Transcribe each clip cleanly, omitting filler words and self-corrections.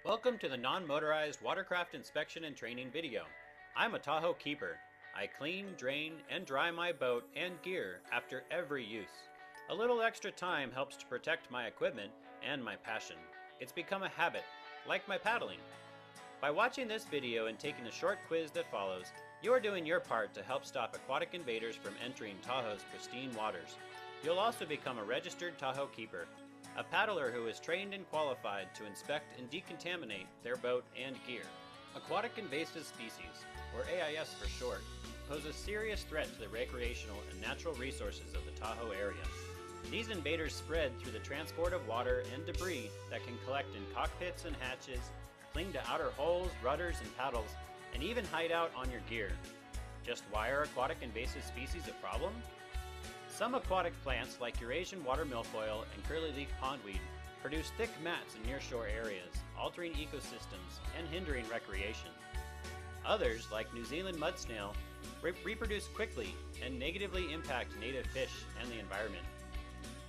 Welcome to the non-motorized watercraft inspection and training video. I'm a Tahoe keeper. I clean, drain, and dry my boat and gear after every use. A little extra time helps to protect my equipment and my passion. It's become a habit, like my paddling. By watching this video and taking a short quiz that follows, you are doing your part to help stop aquatic invaders from entering Tahoe's pristine waters. You'll also become a registered Tahoe keeper, a paddler who is trained and qualified to inspect and decontaminate their boat and gear. Aquatic invasive species, or AIS for short, pose a serious threat to the recreational and natural resources of the Tahoe area. These invaders spread through the transport of water and debris that can collect in cockpits and hatches, cling to outer hulls, rudders, and paddles, and even hide out on your gear. Just why are aquatic invasive species a problem? Some aquatic plants like Eurasian water milfoil and curly-leaf pondweed produce thick mats in nearshore areas, altering ecosystems and hindering recreation. Others, like New Zealand mud snail, reproduce quickly and negatively impact native fish and the environment.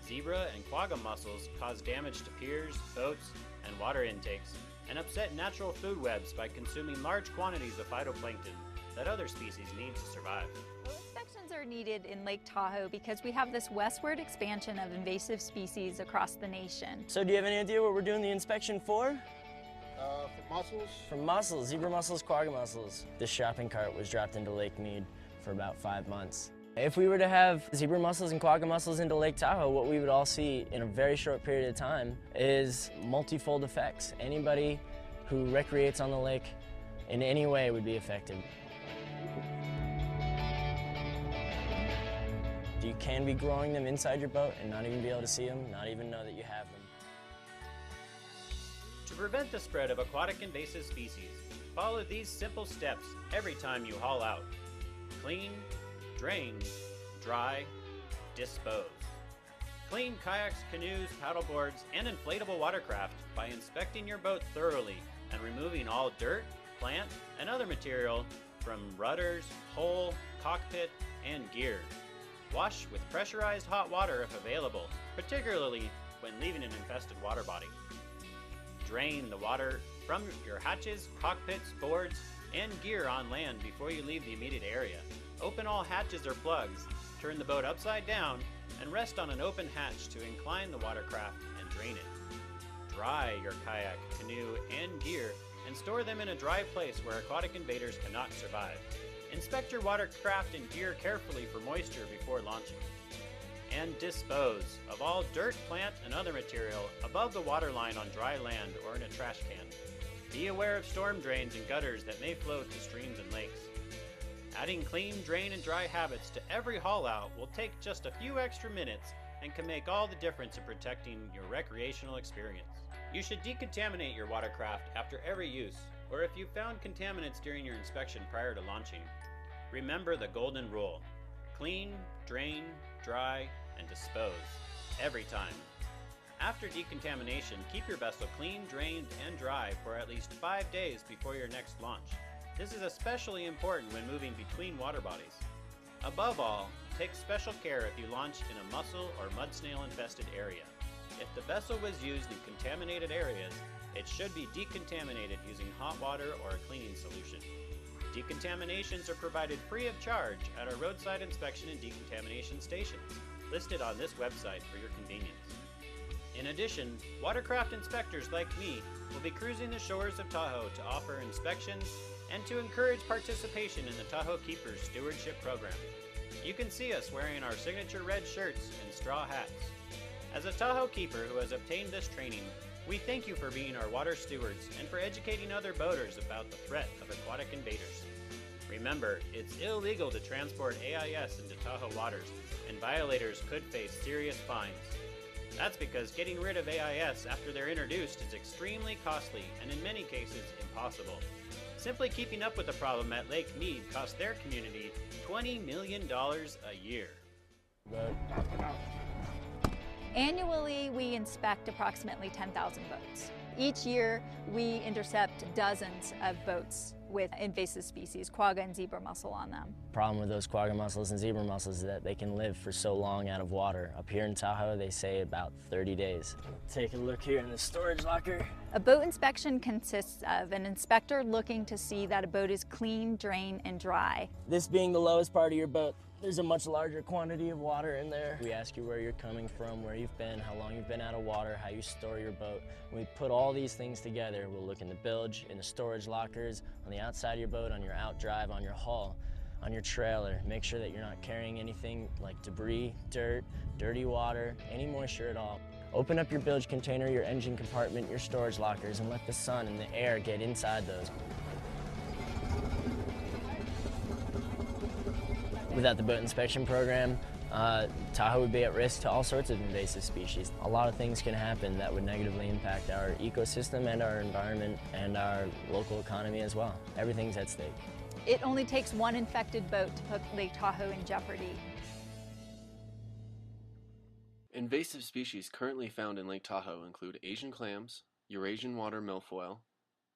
Zebra and quagga mussels cause damage to piers, boats, and water intakes, and upset natural food webs by consuming large quantities of phytoplankton that other species need to survive. Well, inspections are needed in Lake Tahoe because we have this westward expansion of invasive species across the nation. So do you have any idea what we're doing the inspection for? For mussels? For mussels, zebra mussels, quagga mussels. This shopping cart was dropped into Lake Mead for about 5 months. If we were to have zebra mussels and quagga mussels into Lake Tahoe, what we would all see in a very short period of time is multifold effects. Anybody who recreates on the lake in any way would be affected. You can be growing them inside your boat and not even be able to see them, not even know that you have them. To prevent the spread of aquatic invasive species, follow these simple steps every time you haul out. Clean, drain, dry, dispose. Clean kayaks, canoes, paddleboards, and inflatable watercraft by inspecting your boat thoroughly and removing all dirt, plant, and other material from rudders, hull, cockpit, and gear. Wash with pressurized hot water if available, particularly when leaving an infested water body. Drain the water from your hatches, cockpits, boards, and gear on land before you leave the immediate area. Open all hatches or plugs, turn the boat upside down, and rest on an open hatch to incline the watercraft and drain it. Dry your kayak, canoe, and gear and store them in a dry place where aquatic invaders cannot survive. Inspect your watercraft and gear carefully for moisture before launching. And dispose of all dirt, plant, and other material above the waterline on dry land or in a trash can. Be aware of storm drains and gutters that may flow to streams and lakes. Adding clean, drain, and dry habits to every haul out will take just a few extra minutes and can make all the difference in protecting your recreational experience. You should decontaminate your watercraft after every use, or if you found contaminants during your inspection prior to launching. Remember the golden rule: clean, drain, dry, and dispose every time. After decontamination, keep your vessel clean, drained, and dry for at least 5 days before your next launch. This is especially important when moving between water bodies. Above all, take special care if you launch in a mussel or mud snail infested area. If the vessel was used in contaminated areas, it should be decontaminated using hot water or a cleaning solution. Decontaminations are provided free of charge at our roadside inspection and decontamination stations, listed on this website for your convenience. In addition, watercraft inspectors like me will be cruising the shores of Tahoe to offer inspections and to encourage participation in the Tahoe Keepers Stewardship Program. You can see us wearing our signature red shirts and straw hats. As a Tahoe keeper who has obtained this training, we thank you for being our water stewards and for educating other boaters about the threat of aquatic invaders. Remember, it's illegal to transport AIS into Tahoe waters, and violators could face serious fines. That's because getting rid of AIS after they're introduced is extremely costly and in many cases impossible. Simply keeping up with the problem at Lake Mead cost their community $20 million a year. Annually, we inspect approximately 10,000 boats. Each year, we intercept dozens of boats with invasive species, quagga and zebra mussel on them. Problem with those quagga mussels and zebra mussels is that they can live for so long out of water. Up here in Tahoe, they say about 30 days. Take a look here in the storage locker. A boat inspection consists of an inspector looking to see that a boat is clean, drain, and dry. This being the lowest part of your boat, there's a much larger quantity of water in there. We ask you where you're coming from, where you've been, how long you've been out of water, how you store your boat. When we put all these things together, we'll look in the bilge, in the storage lockers, on the outside of your boat, on your outdrive, on your hull, on your trailer. Make sure that you're not carrying anything like debris, dirt, dirty water, any moisture at all. Open up your bilge container, your engine compartment, your storage lockers, and let the sun and the air get inside those. Without the boat inspection program, Tahoe would be at risk to all sorts of invasive species. A lot of things can happen that would negatively impact our ecosystem and our environment and our local economy as well. Everything's at stake. It only takes one infected boat to put Lake Tahoe in jeopardy. Invasive species currently found in Lake Tahoe include Asian clams, Eurasian water milfoil,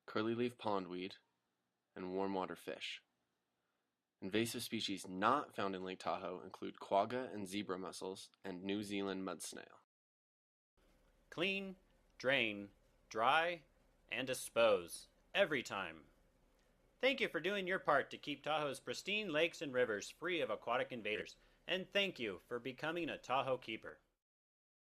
curly-leaf pondweed, and warm water fish. Invasive species not found in Lake Tahoe include quagga and zebra mussels and New Zealand mud snail. Clean, drain, dry, and dispose every time. Thank you for doing your part to keep Tahoe's pristine lakes and rivers free of aquatic invaders, and thank you for becoming a Tahoe keeper.